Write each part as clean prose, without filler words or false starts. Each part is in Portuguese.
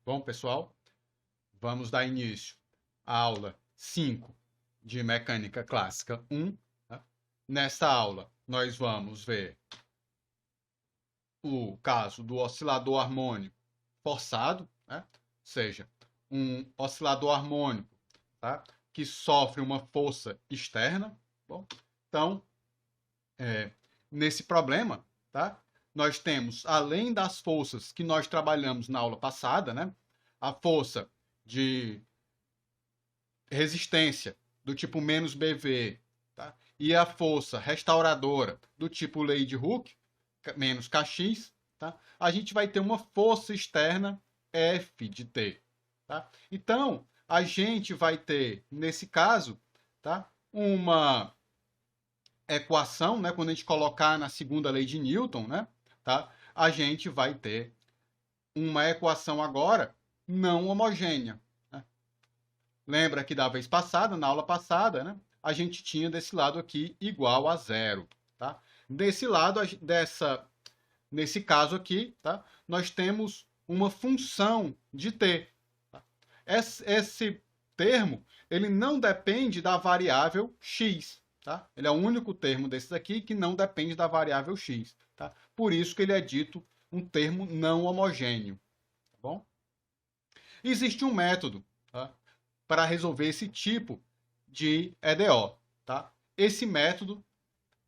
Bom, pessoal, vamos dar início à aula 5 de Mecânica Clássica 1. Tá? Nesta aula, nós vamos ver o caso do oscilador harmônico forçado, né? Ou seja, um oscilador harmônico, tá? Que sofre uma força externa. Bom, então, nesse problema, tá? Nós temos, além das forças que nós trabalhamos na aula passada, né? A força de resistência do tipo menos BV, tá? E a força restauradora do tipo lei de Hooke, menos Kx, tá? A gente vai ter uma força externa F de T. Tá? Então, a gente vai ter, nesse caso, tá? Uma equação, né? Quando a gente colocar na segunda lei de Newton, né? Tá? A gente vai ter uma equação agora não homogênea. Lembra que da vez passada, na aula passada, né, a gente tinha desse lado aqui igual a zero. Tá? Desse lado, nesse caso aqui, tá, nós temos uma função de t. Tá? Esse termo ele não depende da variável x. Tá? Ele é o único termo desses aqui que não depende da variável x. Tá? Por isso que ele é dito um termo não homogêneo. Tá bom? Existe um método, tá, para resolver esse tipo de EDO. Tá? Esse método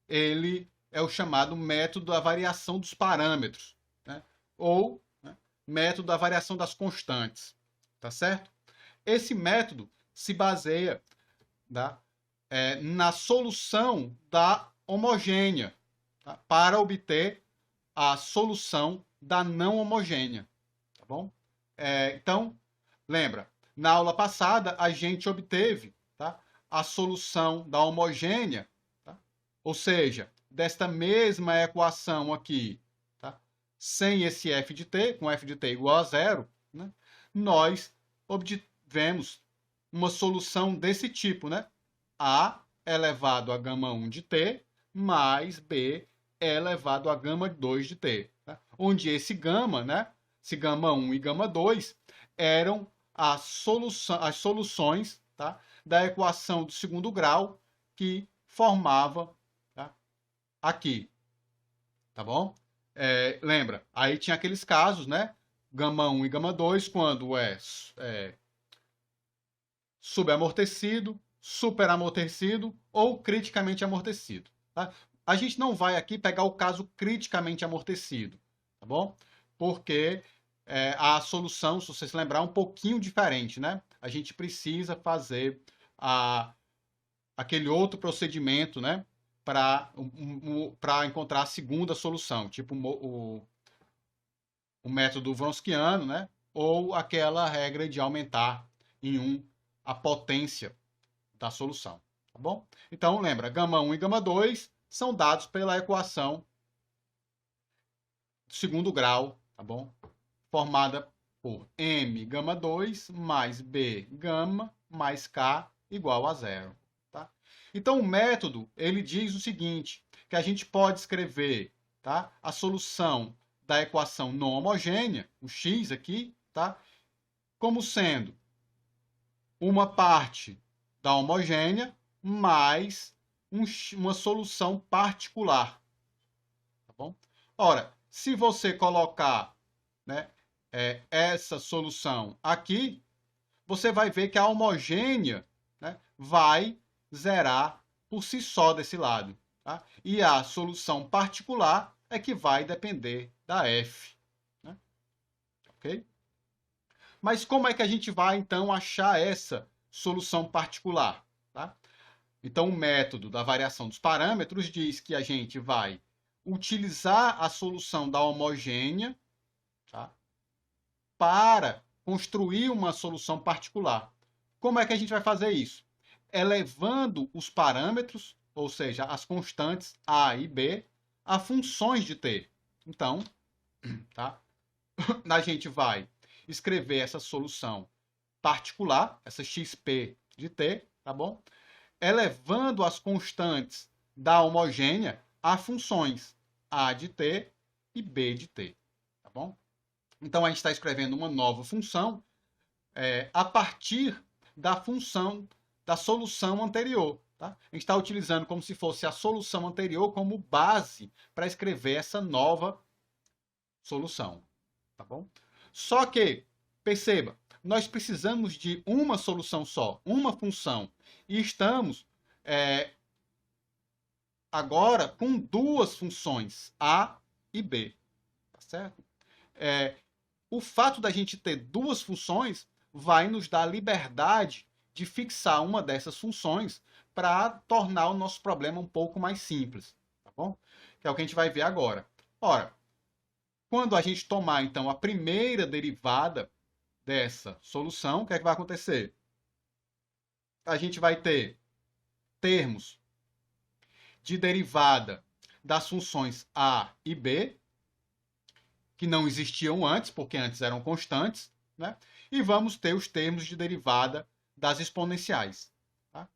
ele é o chamado método da variação dos parâmetros, né? Ou, né, método da variação das constantes. Tá certo? Esse método se baseia, tá, na solução da homogênea, tá, para obter a solução da não homogênea. Tá bom? Então, lembra, na aula passada a gente obteve, tá, a solução da homogênea, tá? Ou seja, desta mesma equação aqui, tá, sem esse f de t, com f de t igual a zero, né, nós obtivemos uma solução desse tipo, né? A elevado a gama 1 de t mais b elevado a gama 2 de t. Tá? Onde esse gama, né, esse gama 1 e gama 2, eram as soluções, tá, da equação do segundo grau que formava, tá, aqui. Tá bom? Lembra, aí tinha aqueles casos, né? Gama 1 e gama 2, quando é subamortecido, superamortecido ou criticamente amortecido. Tá? A gente não vai aqui pegar o caso criticamente amortecido, tá bom? Porque a solução, se você se lembrar, é um pouquinho diferente, né? A gente precisa fazer aquele outro procedimento, né? Para encontrar a segunda solução, tipo o método Wronskiano, né? Ou aquela regra de aumentar em 1 a potência da solução, tá bom? Então, lembra, gama 1 e gama 2 são dados pela equação de segundo grau, tá bom? Formada por m gama 2 mais b gama mais k igual a zero. Tá? Então, o método ele diz o seguinte, que a gente pode escrever, tá, a solução da equação não homogênea, o x aqui, tá, como sendo uma parte da homogênea mais uma solução particular. Tá bom? Ora, se você colocar, né, essa solução aqui, você vai ver que a homogênea, né, vai zerar por si só desse lado. Tá? E a solução particular é que vai depender da F. Né? Ok? Mas como é que a gente vai, então, achar essa solução particular? Tá? Então, o método da variação dos parâmetros diz que a gente vai utilizar a solução da homogênea, tá, para construir uma solução particular. Como é que a gente vai fazer isso? Elevando os parâmetros, ou seja, as constantes A e B, a funções de t. Então, tá, a gente vai escrever essa solução particular, essa xp de t, tá bom? Elevando as constantes da homogênea a funções A de t e B de t, tá bom? Então, a gente está escrevendo uma nova função a partir da função da solução anterior. Tá? A gente está utilizando como se fosse a solução anterior como base para escrever essa nova solução. Tá bom? Só que, perceba, nós precisamos de uma solução só, uma função. E estamos agora com duas funções, A e B. Tá certo? O fato da gente ter duas funções vai nos dar a liberdade de fixar uma dessas funções para tornar o nosso problema um pouco mais simples. Tá bom? Que é o que a gente vai ver agora. Ora, quando a gente tomar, então, a primeira derivada dessa solução, o que é que vai acontecer? A gente vai ter termos de derivada das funções A e B, que não existiam antes, porque antes eram constantes, né? E vamos ter os termos de derivada das exponenciais. Tá?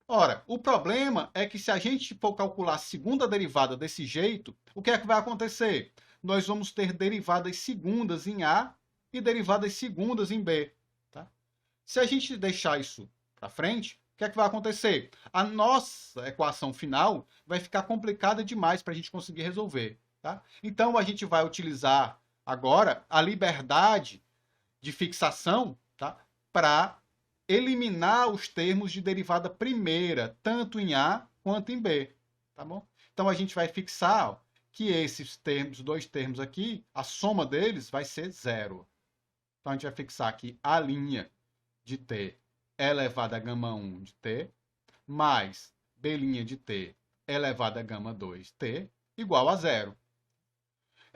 Ora, o problema é que se a gente for calcular a segunda derivada desse jeito, o que é que vai acontecer? Nós vamos ter derivadas segundas em A e derivadas segundas em B. Tá? Se a gente deixar isso para frente, o que é que vai acontecer? A nossa equação final vai ficar complicada demais para a gente conseguir resolver. Tá? Então, a gente vai utilizar agora a liberdade de fixação, tá? Para eliminar os termos de derivada primeira, tanto em A quanto em B. Tá bom? Então, a gente vai fixar ó, que esses termos, dois termos aqui, a soma deles vai ser zero. Então, a gente vai fixar aqui a linha de t elevado a gama 1 de t, mais b' de t elevado a gama 2t, igual a zero.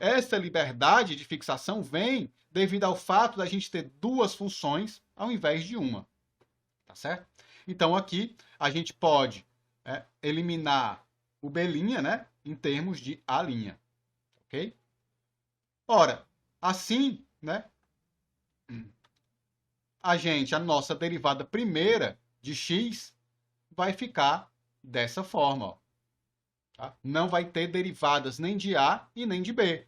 Essa liberdade de fixação vem devido ao fato da gente ter duas funções ao invés de uma. Tá certo? Então, aqui, a gente pode eliminar o b', né, em termos de a'. Ok? Ora, assim, né, a nossa derivada primeira de x vai ficar dessa forma. Ó. Tá? Não vai ter derivadas nem de A e nem de B.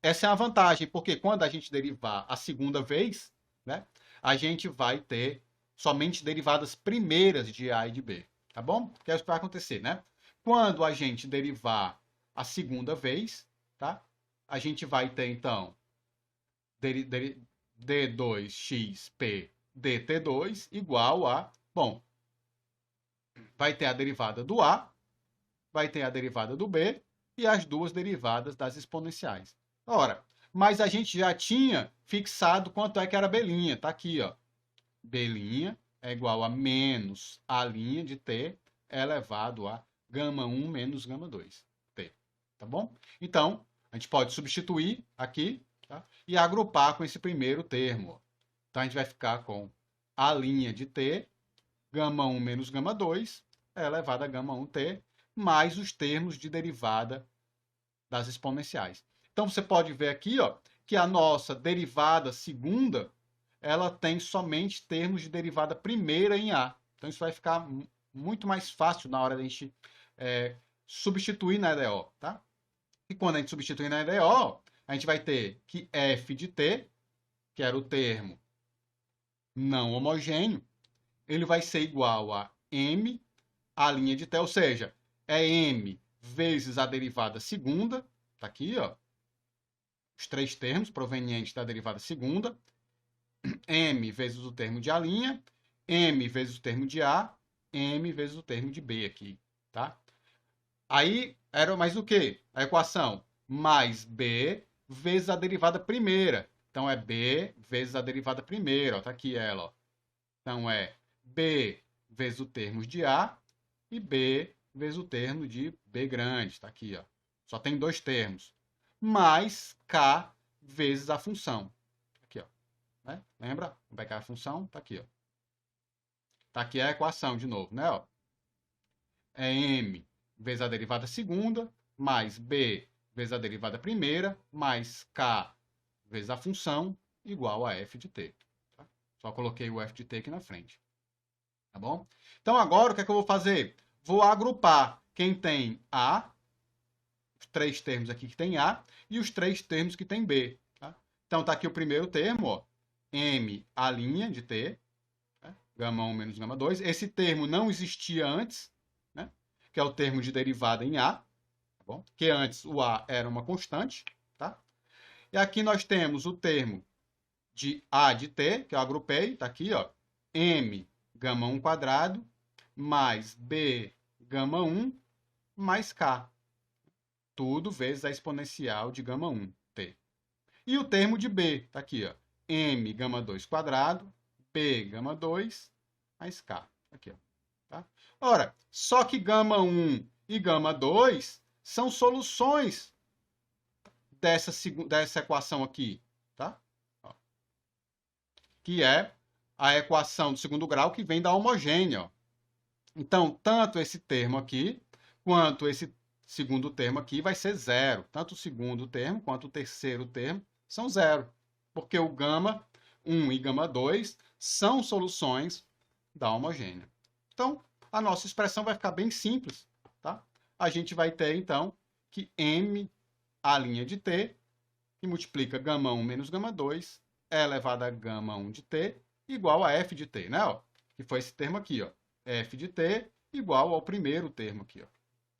Essa é a vantagem, porque quando a gente derivar a segunda vez, né, a gente vai ter somente derivadas primeiras de A e de B. Tá bom? Que é isso que vai acontecer, né? Quando a gente derivar a segunda vez, tá? A gente vai ter, então, d2xp dt2 igual a... Bom, vai ter a derivada do A, vai ter a derivada do B e as duas derivadas das exponenciais. Ora, mas a gente já tinha fixado quanto é que era B'. Tá aqui, ó. B' é igual a menos a' de t elevado a gama 1 menos gama 2, t. Tá bom? Então, a gente pode substituir aqui, tá? E agrupar com esse primeiro termo. Então, a gente vai ficar com a' de t, gama 1 menos gama 2, elevado a gama 1t, mais os termos de derivada das exponenciais. Então, você pode ver aqui ó, que a nossa derivada segunda, ela tem somente termos de derivada primeira em A. Então, isso vai ficar muito mais fácil na hora da gente substituir na EDO. Tá? E quando a gente substituir na EDO, a gente vai ter que f de t, que era o termo não homogêneo, ele vai ser igual a m, a' de t, ou seja, é m vezes a derivada segunda, tá aqui, ó, os três termos provenientes da derivada segunda, m vezes o termo de a', m vezes o termo de a, m vezes o termo de b aqui, tá? Aí era mais o quê? A equação mais b vezes a derivada primeira. Então é b vezes a derivada primeira, ó, tá aqui ela, ó. Então é b vezes o termo de a e b vezes o termo de b grande, tá aqui, ó. Só tem dois termos. Mais k vezes a função. Aqui, ó. Né? Lembra? Como é que é a função? Tá aqui, ó. Tá aqui a equação de novo, né? Ó. É m vezes a derivada segunda, mais b vezes a derivada primeira, mais k vezes a função, igual a f de t. Tá? Só coloquei o f de t aqui na frente. Tá bom? Então, agora, o que é que eu vou fazer? Vou agrupar quem tem a, três termos aqui que tem A e os três termos que tem B. Tá? Então, está aqui o primeiro termo, ó, M A' de T, né? Gama 1 menos gama 2. Esse termo não existia antes, né? Que é o termo de derivada em A, tá bom? Que antes o A era uma constante. Tá? E aqui nós temos o termo de A de T, que eu agrupei, está aqui, ó, M gama 1 quadrado mais B gama 1 mais K. Tudo vezes a exponencial de gama 1, T. E o termo de B, está aqui, ó, M gama 2 quadrado, B gama 2 mais K. Aqui, ó, tá? Ora, só que gama 1 e gama 2 são soluções dessa equação aqui, tá? Ó, que é a equação do segundo grau que vem da homogênea. Ó. Então, tanto esse termo aqui, quanto esse segundo termo aqui vai ser zero. Tanto o segundo termo quanto o terceiro termo são zero. Porque o gama 1 e gama 2 são soluções da homogênea. Então, a nossa expressão vai ficar bem simples. Tá? A gente vai ter, então, que M A' de T, que multiplica gama 1 menos gama 2, é elevado a gama 1 de T, igual a F de T, né? Ó, que foi esse termo aqui, ó. F de T igual ao primeiro termo aqui, ó.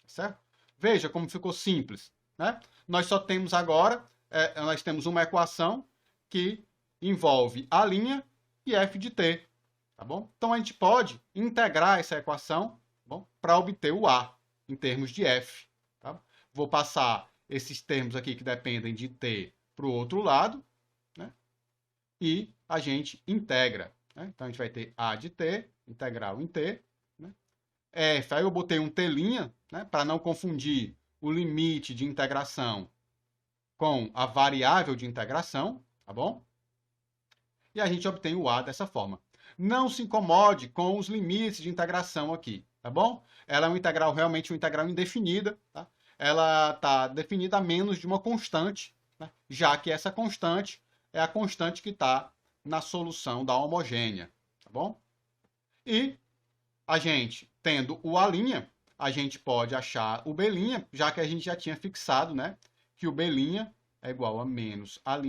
Certo? Veja como ficou simples, né? Nós só temos agora, nós temos uma equação que envolve A' e F de T, tá bom? Então a gente pode integrar essa equação, tá, para obter o A em termos de F, tá? Vou passar esses termos aqui que dependem de T para o outro lado, né? E a gente integra, né? Então a gente vai ter A de T, integral em T, né? F, aí eu botei um T', né? Para não confundir o limite de integração com a variável de integração, tá bom? E a gente obtém o A dessa forma. Não se incomode com os limites de integração aqui, tá bom? Ela é uma integral, realmente uma integral indefinida, tá? Ela está definida a menos de uma constante, né? Já que essa constante é a constante que está na solução da homogênea, tá bom? E a gente, tendo o A', a gente pode achar o B', já que a gente já tinha fixado, né, que o B' é igual a menos A'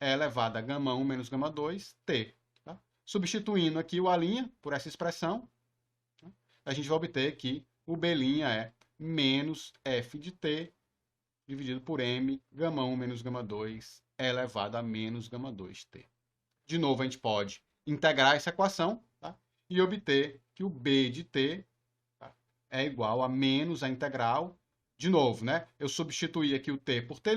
é elevado a gama 1 menos gama 2, T. Tá? Substituindo aqui o A' por essa expressão, a gente vai obter que o B' é menos F de T dividido por M, gama 1 menos gama 2 é elevado a menos gama 2T. De novo, a gente pode integrar essa equação, tá? E obter que o B de T, tá, é igual a menos a integral. De novo, né? Eu substituí aqui o T por T'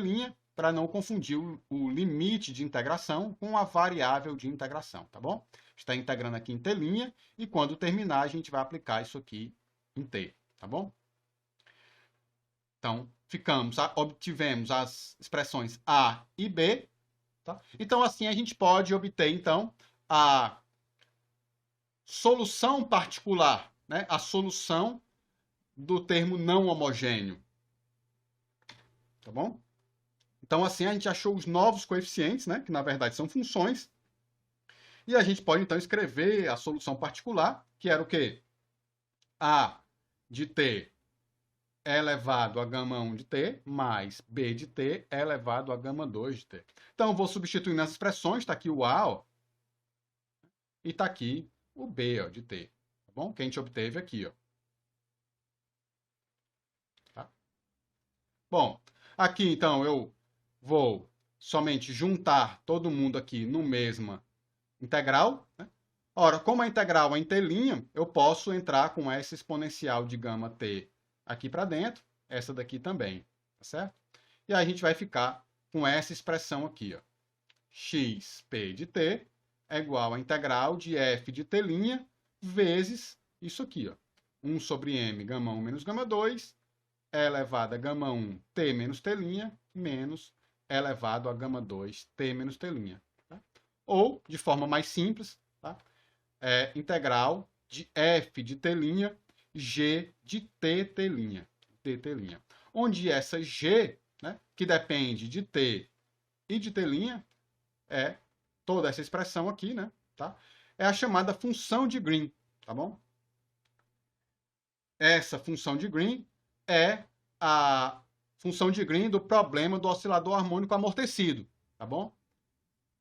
para não confundir o limite de integração com a variável de integração, tá bom? Está integrando aqui em T' e quando terminar a gente vai aplicar isso aqui em T, tá bom? Então, obtivemos as expressões A e B. Tá? Então, assim, a gente pode obter, então, a solução particular, né? A solução do termo não homogêneo. Tá bom? Então, assim, a gente achou os novos coeficientes, né? Que, na verdade, são funções. E a gente pode, então, escrever a solução particular, que era o quê? A de T é elevado a gama 1 de T, mais B de T é elevado a gama 2 de T. Então, eu vou substituir nas expressões, está aqui o A, ó, e está aqui o B, ó, de T, tá bom? Que a gente obteve aqui, ó. Tá? Bom, aqui, então, eu vou somente juntar todo mundo aqui no mesma integral, né? Ora, como a integral é em T', eu posso entrar com essa exponencial de gama T aqui para dentro, essa daqui também, tá certo? E aí a gente vai ficar com essa expressão aqui, ó. xp de t é igual a integral de f de t' vezes isso aqui, ó. 1 sobre m gama 1 menos gama 2 é elevado a gama 1 t menos t' menos elevado a gama 2 t menos t'. Tá? Ou, de forma mais simples, tá? Integral de f de t' g de tt', onde essa g, né, que depende de t e de t', é toda essa expressão aqui, né, tá? É a chamada função de Green, tá bom? Essa função de Green é a função de Green do problema do oscilador harmônico amortecido, tá bom?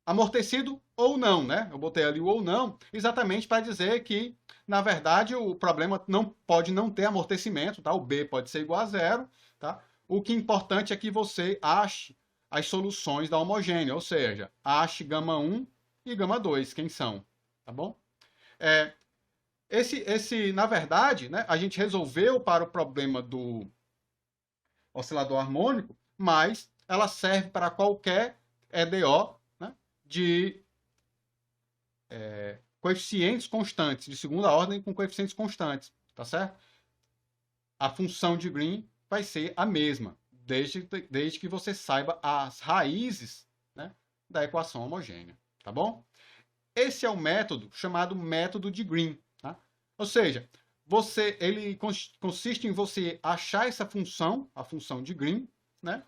Amortecido ou não, né? Eu botei ali o ou não, exatamente para dizer que, na verdade, o problema pode não ter amortecimento, tá? O B pode ser igual a zero, tá? O que é importante é que você ache as soluções da homogênea, ou seja, ache gama 1 e gama 2, quem são, tá bom? Na verdade, né, a gente resolveu para o problema do oscilador harmônico, mas ela serve para qualquer EDO, né, de coeficientes constantes, de segunda ordem com coeficientes constantes, tá certo? A função de Green vai ser a mesma, desde que você saiba as raízes, né, da equação homogênea, tá bom? Esse é o método chamado método de Green, tá? Ou seja, ele consiste em você achar essa função, a função de Green, né?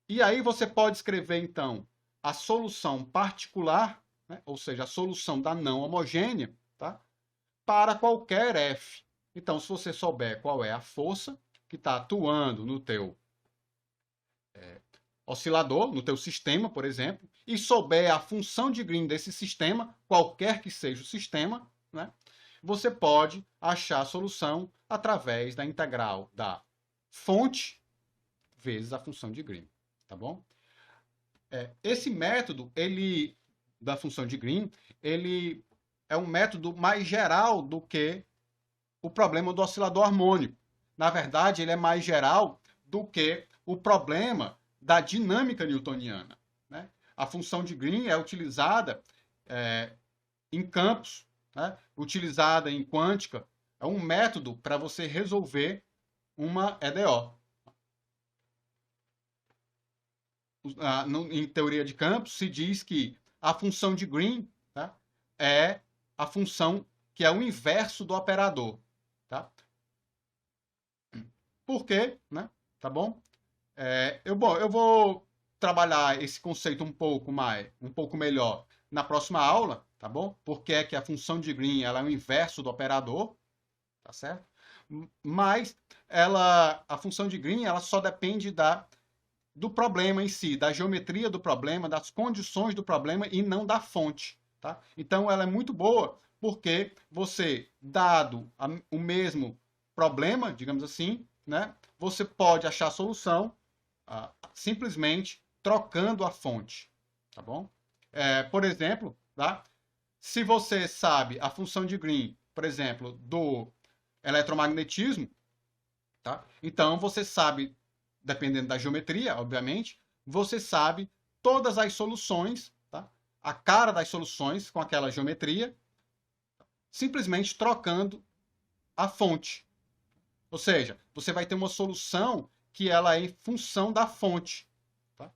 E aí você pode escrever, então, a solução particular, né? Ou seja, a solução da não homogênea, tá? Para qualquer F. Então, se você souber qual é a força que está atuando no teu oscilador, no teu sistema, por exemplo, e souber a função de Green desse sistema, qualquer que seja o sistema, né? Você pode achar a solução através da integral da fonte vezes a função de Green, tá bom? Esse método, da função de Green, ele é um método mais geral do que o problema do oscilador harmônico. Na verdade, ele é mais geral do que o problema da dinâmica newtoniana, né? A função de Green é utilizada em campos, né? Utilizada em quântica. É um método para você resolver uma EDO. Em teoria de campos, se diz que a função de Green, tá, é a função que é o inverso do operador. Tá? Por quê? Né? Tá bom? Eu vou trabalhar esse conceito um pouco melhor na próxima aula, tá bom? Porque é que a função de Green ela é o inverso do operador, tá certo? Mas a função de Green ela só depende do problema em si, da geometria do problema, das condições do problema e não da fonte, tá? Então ela é muito boa porque você, dado o mesmo problema, digamos assim, né, você pode achar a solução simplesmente trocando a fonte, tá bom? Por exemplo, tá? Se você sabe a função de Green, por exemplo, do eletromagnetismo, tá? Então você sabe, dependendo da geometria, obviamente, você sabe todas as soluções, tá? A cara das soluções com aquela geometria, simplesmente trocando a fonte. Ou seja, você vai ter uma solução que ela é em função da fonte. Tá?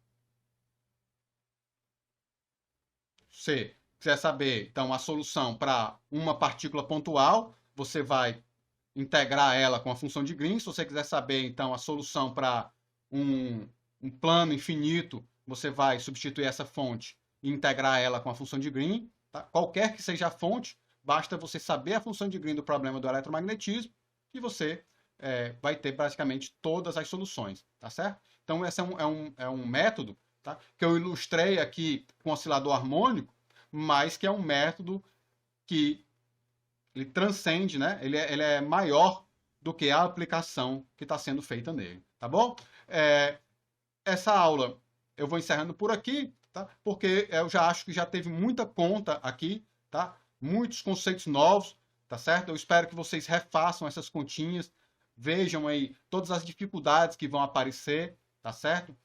Se quiser saber, então, a solução para uma partícula pontual, você vai integrar ela com a função de Green. Se você quiser saber, então, a solução para um plano infinito, você vai substituir essa fonte e integrar ela com a função de Green. Tá? Qualquer que seja a fonte, basta você saber a função de Green do problema do eletromagnetismo e você vai ter praticamente todas as soluções, tá certo? Então, esse é um método, tá, que eu ilustrei aqui com oscilador harmônico, mas que é um método que ele transcende, né? Ele é maior do que a aplicação que está sendo feita nele, tá bom? Essa aula eu vou encerrando por aqui, tá? Porque eu já acho que já teve muita conta aqui, tá? Muitos conceitos novos, tá certo? Eu espero que vocês refaçam essas continhas, vejam aí todas as dificuldades que vão aparecer, tá certo?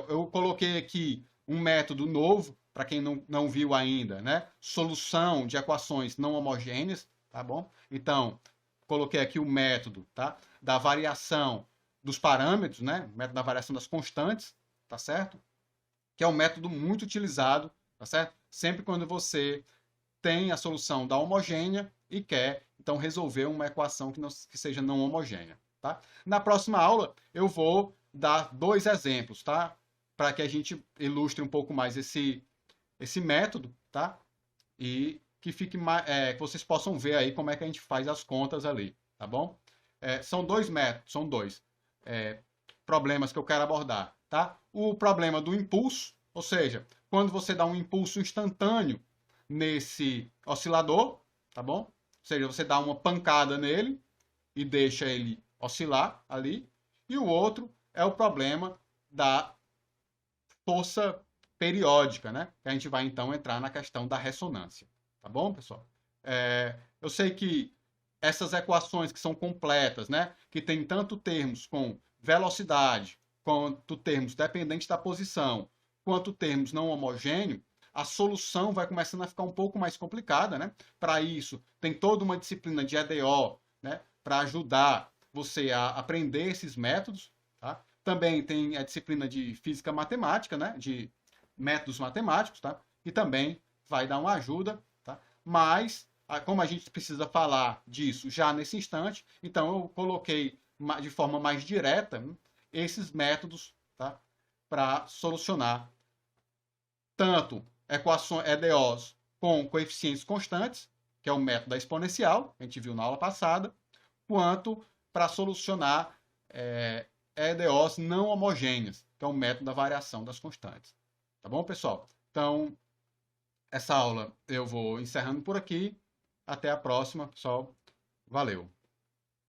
Eu coloquei aqui um método novo, para quem não viu ainda, né? Solução de equações não homogêneas, tá bom? Então, coloquei aqui o método, tá? Da variação dos parâmetros, né? Método da variação das constantes, tá certo? Que é um método muito utilizado, tá certo? Sempre quando você tem a solução da homogênea e quer, então, resolver uma equação que seja não homogênea, tá? Na próxima aula, eu vou dar 2 exemplos, tá? Para que a gente ilustre um pouco mais esse método, tá? E que que vocês possam ver aí como é que a gente faz as contas ali, tá bom? São 2 métodos, são 2. problemas que eu quero abordar, tá? O problema do impulso, ou seja, quando você dá um impulso instantâneo nesse oscilador, tá bom? Ou seja, você dá uma pancada nele e deixa ele oscilar ali. E o outro é o problema da força periódica, né? Que a gente vai então entrar na questão da ressonância. Tá bom, pessoal? Eu sei que essas equações que são completas, né? Que tem tanto termos com velocidade, quanto termos dependentes da posição, quanto termos não homogêneos, a solução vai começando a ficar um pouco mais complicada, né? Para isso, tem toda uma disciplina de EDO, né? Para ajudar você a aprender esses métodos, tá? Também tem a disciplina de física matemática, né? De métodos matemáticos, tá? Que também vai dar uma ajuda, tá? Mas, como a gente precisa falar disso já nesse instante, então eu coloquei de forma mais direta esses métodos, tá? Para solucionar tanto equações EDOs com coeficientes constantes, que é o método da exponencial, a gente viu na aula passada, quanto para solucionar EDOs não homogêneas, que é o método da variação das constantes. Tá bom, pessoal? Então, essa aula eu vou encerrando por aqui. Até a próxima, pessoal. Valeu!